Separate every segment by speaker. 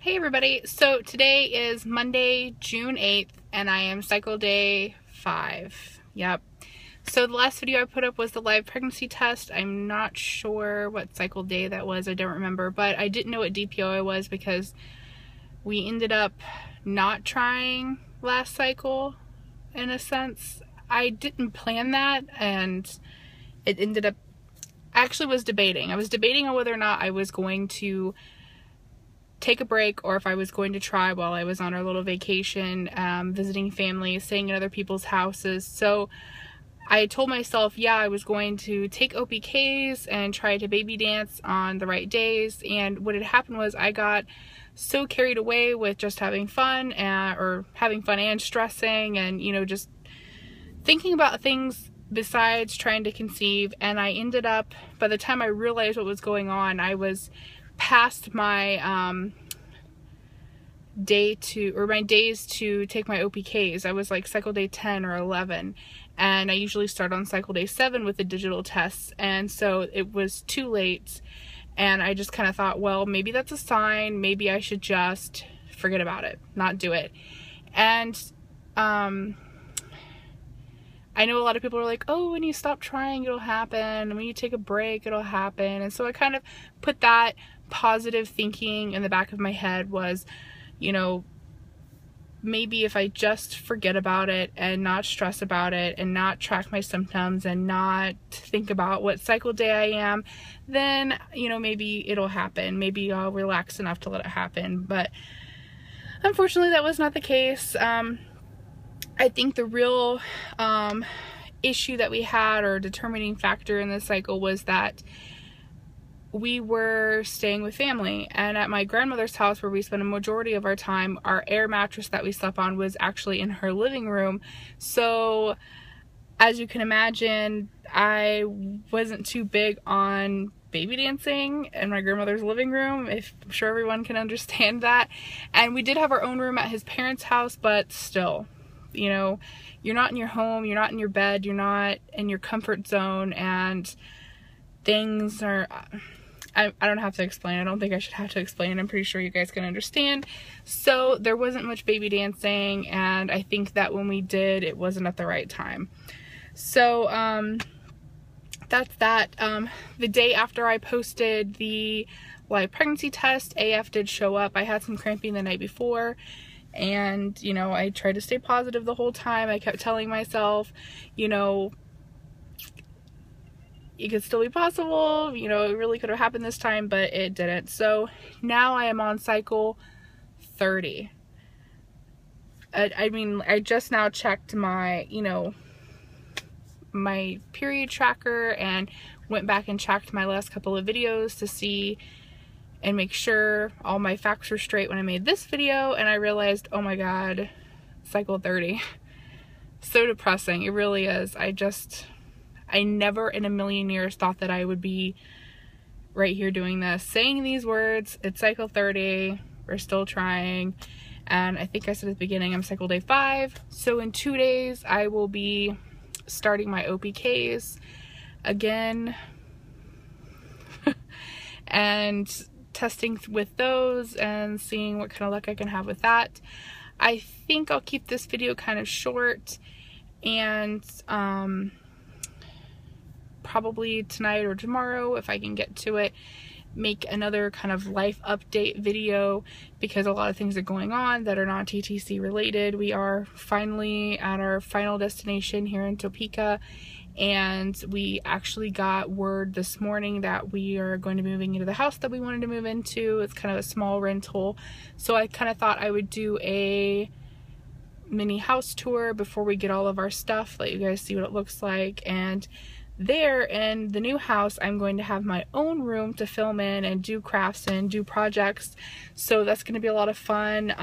Speaker 1: Hey everybody, so today is Monday, June 8th, and I am cycle day 5. Yep. So the last video I put up was the live pregnancy test. I'm not sure what cycle day that was, I don't remember, but I didn't know what DPO I was because we ended up not trying last cycle, in a sense. I didn't plan that, and it ended up, I actually was debating. I was debating on whether or not I was going to take a break or if I was going to try while I was on our little vacation, visiting family, staying in other people's houses. So I told myself, yeah, I was going to take OPKs and try to baby dance on the right days. And what had happened was I got so carried away with just having fun and stressing and, you know, just thinking about things besides trying to conceive. And I ended up, by the time I realized what was going on, I was past my my days to take my OPKs. I was like cycle day 10 or 11, and I usually start on cycle day 7 with the digital tests, and so it was too late, and I just kind of thought, well, maybe that's a sign, maybe I should just forget about it, not do it. And I know a lot of people are like, oh, when you stop trying, it'll happen. When you take a break, it'll happen. And so I kind of put that positive thinking in the back of my head was, you know, maybe if I just forget about it and not stress about it and not track my symptoms and not think about what cycle day I am, then, you know, maybe it'll happen. Maybe I'll relax enough to let it happen. But unfortunately, that was not the case. I think the real issue that we had, or determining factor in this cycle, was that we were staying with family, and at my grandmother's house, where we spent a majority of our time, our air mattress that we slept on was actually in her living room. So as you can imagine, I wasn't too big on baby dancing in my grandmother's living room. I'm sure everyone can understand that. And we did have our own room at his parents' house, but still, you know, you're not in your home, you're not in your bed, you're not in your comfort zone, and things are, I don't have to explain. I don't think I should have to explain. I'm pretty sure you guys can understand. So there wasn't much baby dancing, and I think that when we did, it wasn't at the right time. So that's that. The day after I posted the live pregnancy test, AF did show up. I had some cramping the night before, and, you know, I tried to stay positive the whole time. I kept telling myself, you know, it could still be possible, you know, it really could have happened this time, but it didn't. So now I am on cycle 30. I mean, I just now checked my, you know, my period tracker and went back and checked my last couple of videos to see and make sure all my facts were straight when I made this video, and I realized, oh my god, cycle 30. So depressing, it really is. I never in a million years thought that I would be right here doing this, saying these words. It's cycle 30, we're still trying, and I think I said at the beginning I'm cycle day 5, so in 2 days I will be starting my OPKs again and testing with those and seeing what kind of luck I can have with that. I think I'll keep this video kind of short, and probably tonight or tomorrow, if I can get to it, make another kind of life update video, because a lot of things are going on that are not TTC related. We are finally at our final destination here in Topeka, and we actually got word this morning that we are going to be moving into the house that we wanted to move into. It's kind of a small rental, so I kind of thought I would do a mini house tour before we get all of our stuff, let you guys see what it looks like. And there in the new house, I'm going to have my own room to film in and do crafts and do projects, so that's going to be a lot of fun.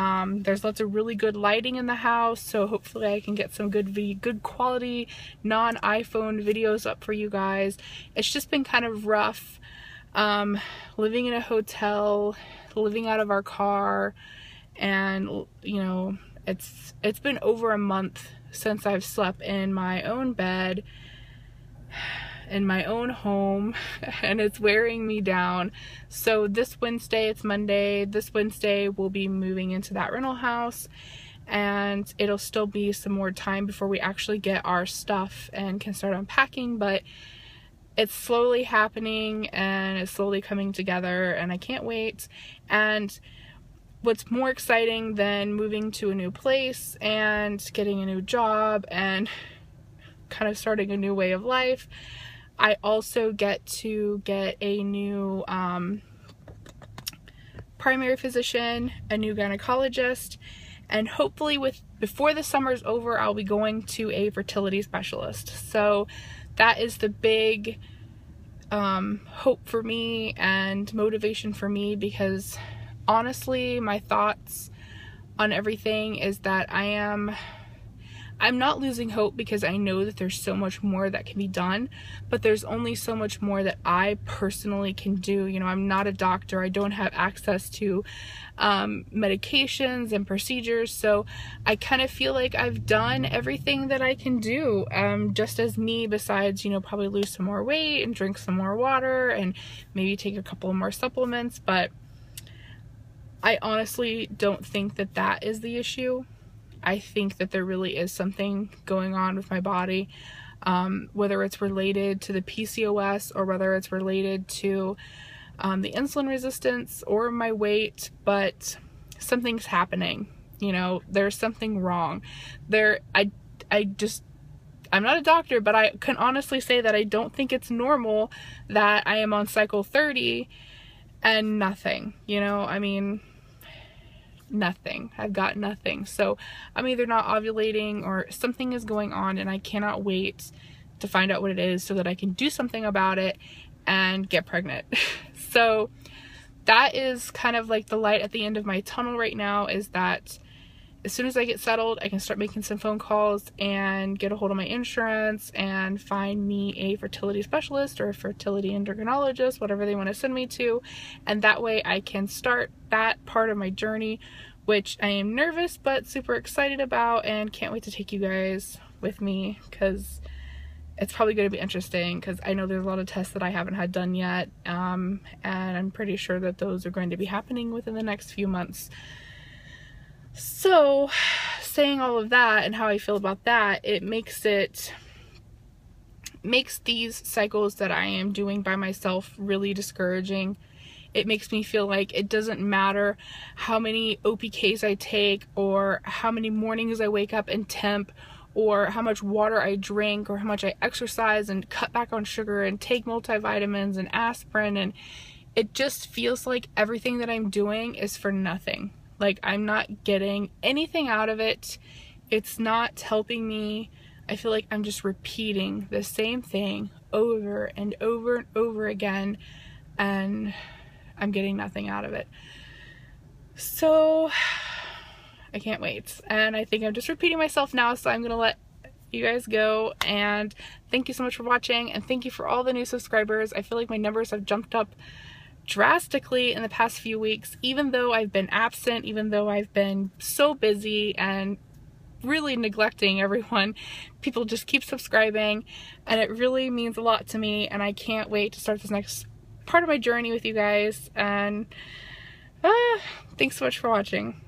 Speaker 1: There's lots of really good lighting in the house, so hopefully I can get some good quality non-iPhone videos up for you guys. It's just been kind of rough living in a hotel, living out of our car, and, you know, it's been over a month since I've slept in my own bed. in my own home and it's wearing me down. So this Wednesday, it's Monday, this Wednesday we'll be moving into that rental house, and it'll still be some more time before we actually get our stuff and can start unpacking, but it's slowly happening and it's slowly coming together and I can't wait. And what's more exciting than moving to a new place and getting a new job and kind of starting a new way of life, I also get to get a new primary physician, a new gynecologist, and hopefully before the summer's over, I'll be going to a fertility specialist. So that is the big hope for me and motivation for me, because honestly, my thoughts on everything is that I'm not losing hope, because I know that there's so much more that can be done, but there's only so much more that I personally can do. You know, I'm not a doctor. I don't have access to medications and procedures, so I kind of feel like I've done everything that I can do, just as me, besides, you know, probably lose some more weight and drink some more water and maybe take a couple more supplements. But I honestly don't think that that is the issue. I think that there really is something going on with my body, whether it's related to the PCOS or whether it's related to the insulin resistance or my weight, but something's happening. You know, there's something wrong there. I'm not a doctor, but I can honestly say that I don't think it's normal that I am on cycle 30 and nothing, you know, I mean, nothing. I've got nothing. So I'm either not ovulating or something is going on, and I cannot wait to find out what it is so that I can do something about it and get pregnant. So that is kind of like the light at the end of my tunnel right now, is that as soon as I get settled, I can start making some phone calls and get a hold of my insurance and find me a fertility specialist or a fertility endocrinologist, whatever they want to send me to. And that way I can start that part of my journey, which I am nervous but super excited about, and can't wait to take you guys with me, because it's probably going to be interesting, because I know there's a lot of tests that I haven't had done yet, and I'm pretty sure that those are going to be happening within the next few months. So, saying all of that and how I feel about that, it makes these cycles that I am doing by myself really discouraging. It makes me feel like it doesn't matter how many OPKs I take, or how many mornings I wake up and temp, or how much water I drink, or how much I exercise and cut back on sugar and take multivitamins and aspirin, and it just feels like everything that I'm doing is for nothing. Like, I'm not getting anything out of it. It's not helping me. I feel like I'm just repeating the same thing over and over and over again, and I'm getting nothing out of it. So I can't wait. And I think I'm just repeating myself now, so I'm gonna let you guys go. And thank you so much for watching, and thank you for all the new subscribers. I feel like my numbers have jumped up drastically in the past few weeks, even though I've been absent, even though I've been so busy and really neglecting everyone. People just keep subscribing, and it really means a lot to me, and I can't wait to start this next part of my journey with you guys. And thanks so much for watching.